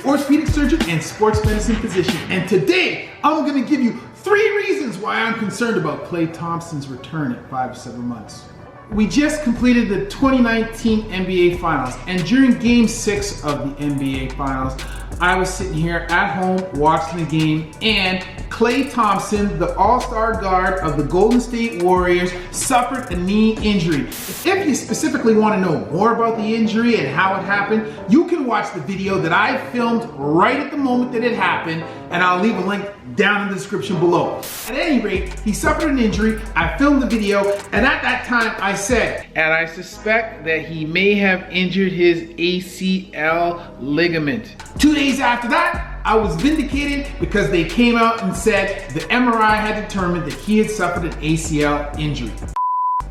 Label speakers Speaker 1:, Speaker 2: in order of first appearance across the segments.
Speaker 1: orthopedic surgeon and sports medicine physician, and today I'm going to give you 3 reasons why I'm concerned about Klay Thompson's return at 5 to 7 months. We just completed the 2019 NBA Finals, and during Game 6 of the NBA Finals, I was sitting here at home watching the game, and Klay Thompson, the all-star guard of the Golden State Warriors, suffered a knee injury. If you specifically want to know more about the injury and how it happened, you can watch the video that I filmed right at the moment that it happened, and I'll leave a link down in the description below. At any rate, he suffered an injury, I filmed the video, and at that time I said, and I suspect that he may have injured his ACL ligament. 2 days after that, I was vindicated because they came out and said the MRI had determined that he had suffered an ACL injury.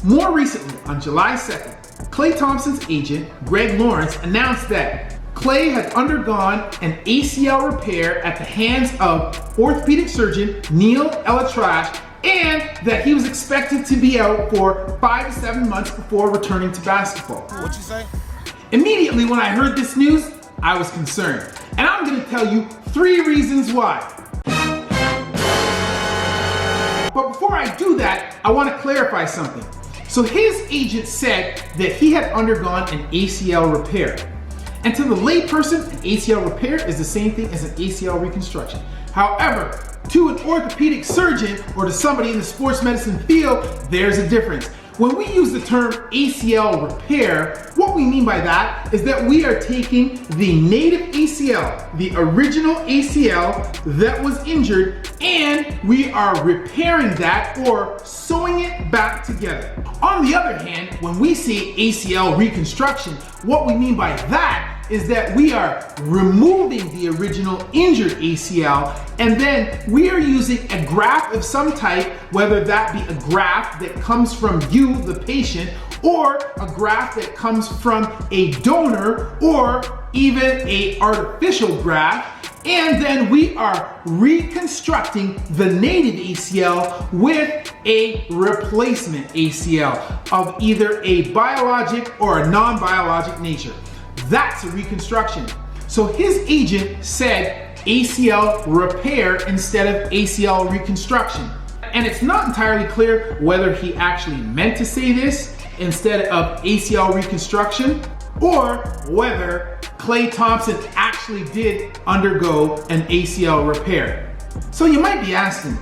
Speaker 1: More recently, on July 2nd, Klay Thompson's agent, Greg Lawrence, announced that Klay had undergone an ACL repair at the hands of orthopedic surgeon Neil Elatrash, and that he was expected to be out for 5 to 7 months before returning to basketball.
Speaker 2: What'd you say?
Speaker 1: Immediately when I heard this news, I was concerned. And I'm going to tell you 3 reasons why. But before I do that, I want to clarify something. So his agent said that he had undergone an ACL repair. And to the layperson, an ACL repair is the same thing as an ACL reconstruction. However, to an orthopedic surgeon or to somebody in the sports medicine field, there's a difference. When we use the term ACL repair, what we mean by that is that we are taking the native ACL, the original ACL that was injured, and we are repairing that or sewing it back together. On the other hand, when we say ACL reconstruction, what we mean by that is that we are removing the original injured ACL, and then we are using a graft of some type, whether that be a graft that comes from you, the patient, or a graft that comes from a donor, or even an artificial graft, and then we are reconstructing the native ACL with a replacement ACL of either a biologic or a non-biologic nature. That's a reconstruction. So his agent said ACL repair instead of ACL reconstruction. And it's not entirely clear whether he actually meant to say this instead of ACL reconstruction, or whether Klay Thompson actually did undergo an ACL repair. So you might be asking,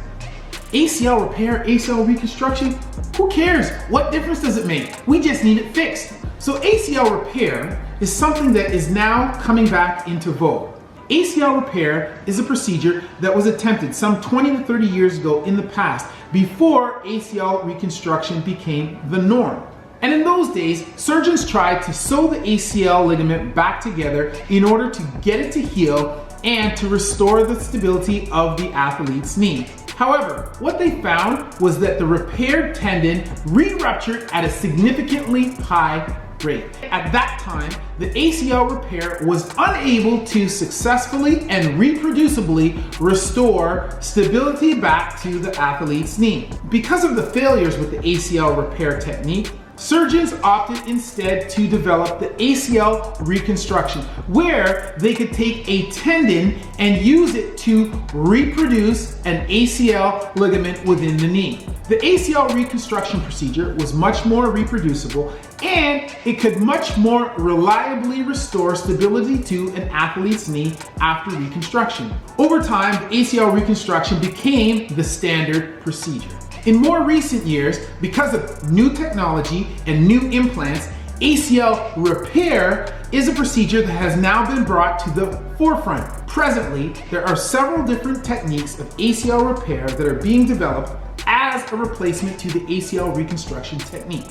Speaker 1: ACL repair, ACL reconstruction? Who cares? What difference does it make? We just need it fixed. So ACL repair is something that is now coming back into vogue. ACL repair is a procedure that was attempted some 20 to 30 years ago in the past, before ACL reconstruction became the norm. And in those days, surgeons tried to sew the ACL ligament back together in order to get it to heal and to restore the stability of the athlete's knee. However, what they found was that the repaired tendon re-ruptured at a significantly high rate. At that time, the ACL repair was unable to successfully and reproducibly restore stability back to the athlete's knee. Because of the failures with the ACL repair technique, surgeons opted instead to develop the ACL reconstruction, where they could take a tendon and use it to reproduce an ACL ligament within the knee. The ACL reconstruction procedure was much more reproducible, and it could much more reliably restore stability to an athlete's knee after reconstruction. Over time, the ACL reconstruction became the standard procedure. In more recent years, because of new technology and new implants, ACL repair is a procedure that has now been brought to the forefront. Presently, there are several different techniques of ACL repair that are being developed as a replacement to the ACL reconstruction technique.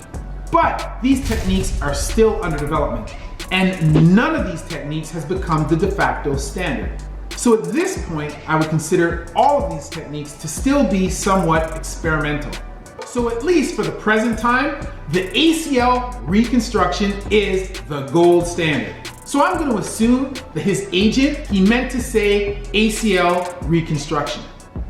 Speaker 1: But these techniques are still under development, and none of these techniques has become the de facto standard. So at this point, I would consider all of these techniques to still be somewhat experimental. So at least for the present time, the ACL reconstruction is the gold standard. So I'm going to assume that his agent, he meant to say ACL reconstruction.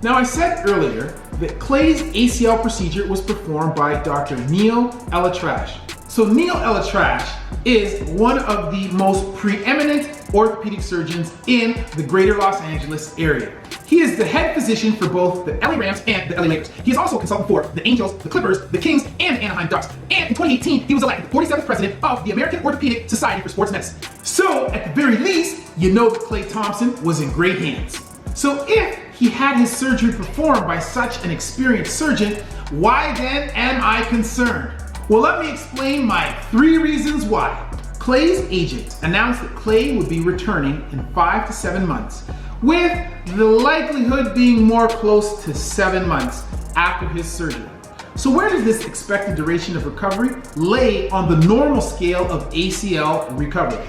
Speaker 1: Now I said earlier that Klay's ACL procedure was performed by Dr. Neil Elatrash. So Neil Elatrash is one of the most preeminent orthopedic surgeons in the greater Los Angeles area. He is the head physician for both the LA Rams and the LA Lakers. He is also a consultant for the Angels, the Clippers, the Kings, and the Anaheim Ducks. And in 2018, he was elected the 47th president of the American Orthopedic Society for Sports Medicine. So at the very least, you know that Klay Thompson was in great hands. So if he had his surgery performed by such an experienced surgeon, why then am I concerned? Well, let me explain my 3 reasons why. Klay's agent announced that Klay would be returning in 5 to 7 months, with the likelihood being more close to 7 months after his surgery. So where does this expected duration of recovery lay on the normal scale of ACL recovery?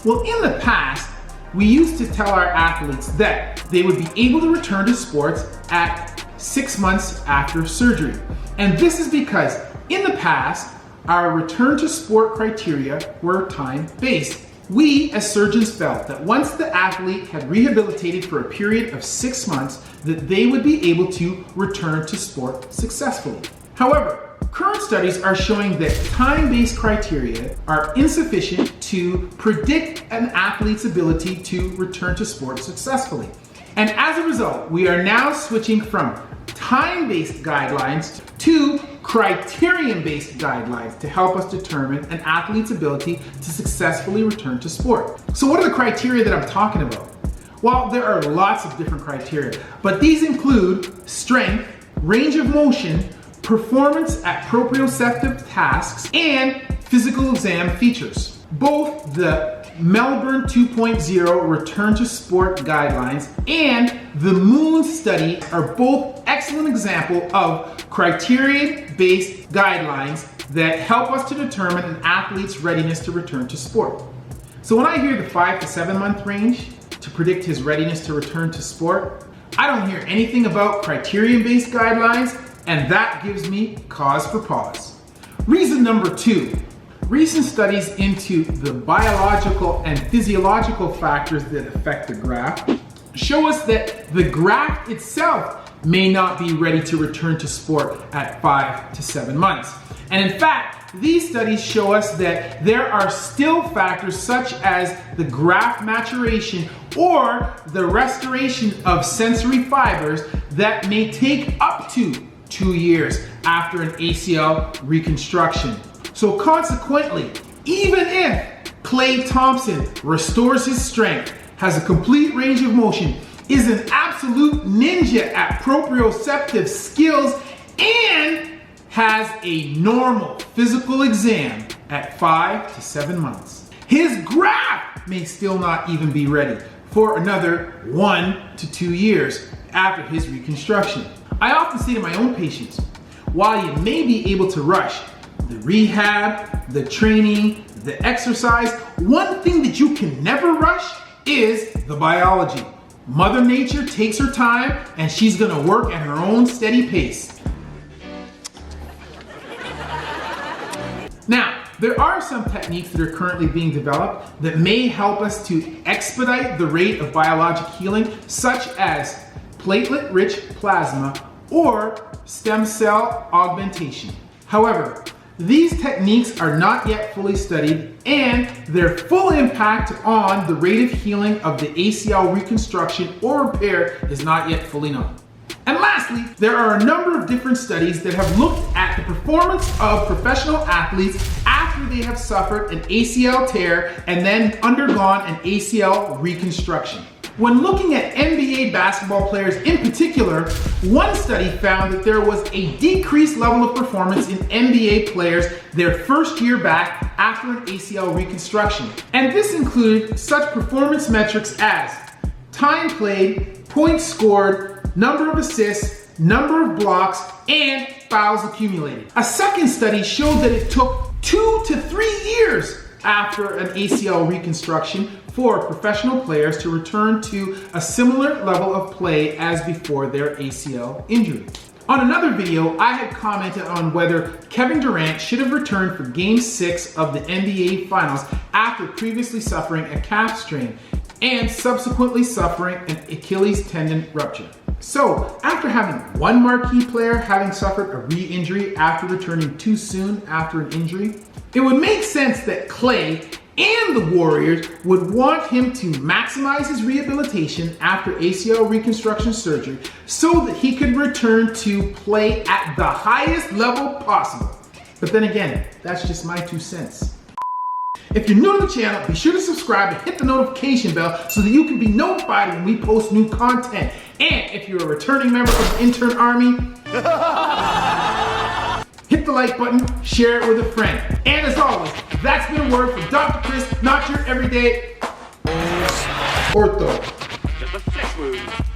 Speaker 1: Well, in the past, we used to tell our athletes that they would be able to return to sports at 6 months after surgery. And this is because in the past, our return to sport criteria were time-based. We as surgeons felt that once the athlete had rehabilitated for a period of 6 months, that they would be able to return to sport successfully. However, current studies are showing that time-based criteria are insufficient to predict an athlete's ability to return to sport successfully. And as a result, we are now switching from time-based guidelines to criterion-based guidelines to help us determine an athlete's ability to successfully return to sport. So what are the criteria that I'm talking about? Well, there are lots of different criteria, but these include strength, range of motion, performance at proprioceptive tasks, and physical exam features. Both the Melbourne 2.0 Return to Sport guidelines and the Moon study are both excellent examples of criterion-based guidelines that help us to determine an athlete's readiness to return to sport. So when I hear the 5 to 7 month range to predict his readiness to return to sport, I don't hear anything about criterion-based guidelines, and that gives me cause for pause. Reason number 2. Recent studies into the biological and physiological factors that affect the graft show us that the graft itself may not be ready to return to sport at 5 to 7 months. And in fact, these studies show us that there are still factors such as the graft maturation or the restoration of sensory fibers that may take up to 2 years after an ACL reconstruction. So consequently, even if Klay Thompson restores his strength, has a complete range of motion, is an absolute ninja at proprioceptive skills, and has a normal physical exam at 5 to 7 months, his graft may still not even be ready for another 1 to 2 years after his reconstruction. I often say to my own patients, while you may be able to rush the rehab, the training, the exercise, one thing that you can never rush is the biology. Mother Nature takes her time and she's gonna work at her own steady pace. Now, there are some techniques that are currently being developed that may help us to expedite the rate of biologic healing, such as platelet-rich plasma or stem cell augmentation. However, these techniques are not yet fully studied, and their full impact on the rate of healing of the ACL reconstruction or repair is not yet fully known. And lastly, there are a number of different studies that have looked at the performance of professional athletes after they have suffered an ACL tear and then undergone an ACL reconstruction. When looking at NBA basketball players in particular, one study found that there was a decreased level of performance in NBA players their first year back after an ACL reconstruction. And this included such performance metrics as time played, points scored, number of assists, number of blocks, and fouls accumulated. A second study showed that it took 2 to 3 years after an ACL reconstruction for professional players to return to a similar level of play as before their ACL injury. On another video, I had commented on whether Kevin Durant should have returned for Game 6 of the NBA Finals after previously suffering a calf strain and subsequently suffering an Achilles tendon rupture. So, after having one marquee player having suffered a re-injury after returning too soon after an injury, it would make sense that Klay and the Warriors would want him to maximize his rehabilitation after ACL reconstruction surgery so that he could return to play at the highest level possible. But then again, that's just my 2 cents. If you're new to the channel, be sure to subscribe and hit the notification bell so that you can be notified when we post new content. And if you're a returning member of the intern army, hit the like button, share it with a friend. And as always, that's been a word from Dr. Chris, not your everyday ortho.
Speaker 2: Just a flesh wound.